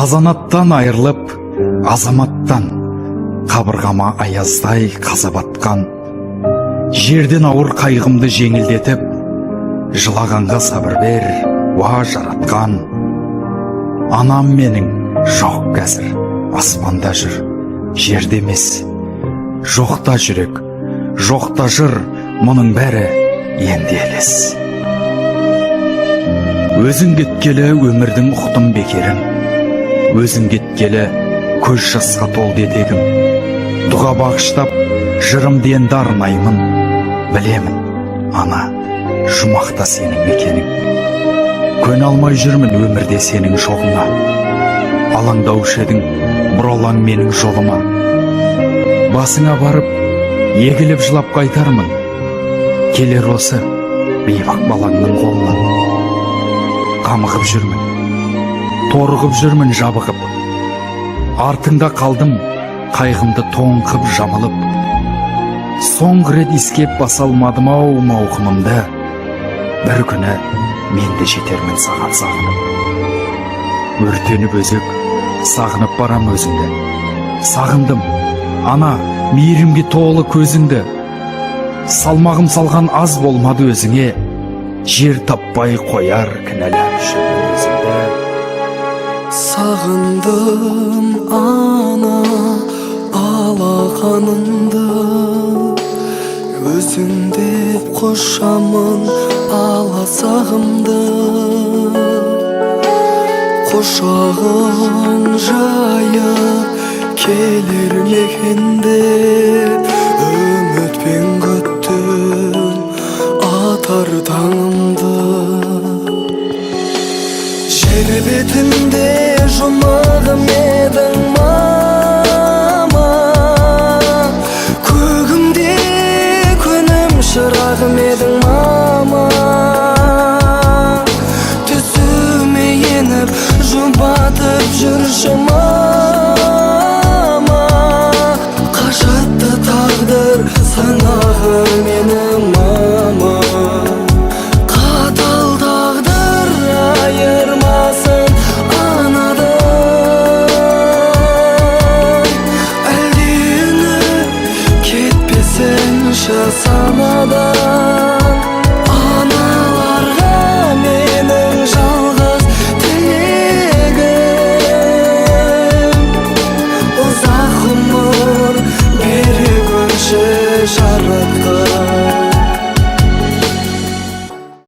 Қазанаттан айырылып, азаматтан, қабырғама аяздай қаза батқан, жерден ауыр қайғымды жеңілдетіп, жылағанға сабыр бер, уа жаратқан. Анам менің жоқ қазір, аспанда жүр, жерде емес. Жоқта жүрек, жоқта жыр, мұның бәрі енді елес. Өзің кеткелі өмірдің ұқтым бекерін, өзің кеткелі көз жасқа толды етегім. Дұға бағыштап жырымды енді арнаймын, білемін, ана, жұмақта сенің екенің. Көне алмай жүрмін өмірде сенің жоғыңа, алаңдаушы едің бұралаң менің жолыма. Басыңа барып, егіліп жылап қайтармын, келер осы бейбақ балаңның қолынан. Қамығып жүрмін, торығып жүрмін жабығып, артыңда қалдым қайғымды тоңқып жамылып. Соңғы рет искеп баса алмадым ау мауқымымды, бір күні мен де жетермін саған сағынып. Өртеніп өзек, сағынып барам өзіңді. Сағындым, ана, мейірімге толы көзіңді. Салмағым салған аз болмады өзіңе, жер таппай қояр кінәлап жүрмін өзіңді. Сағындым, ана, алақаныңды, өзің деп қошамын ала сағымды. Қошағын жайып келер мекенде, үмітпен күттім атар таңымды. Жер бетінде жұмағым едің,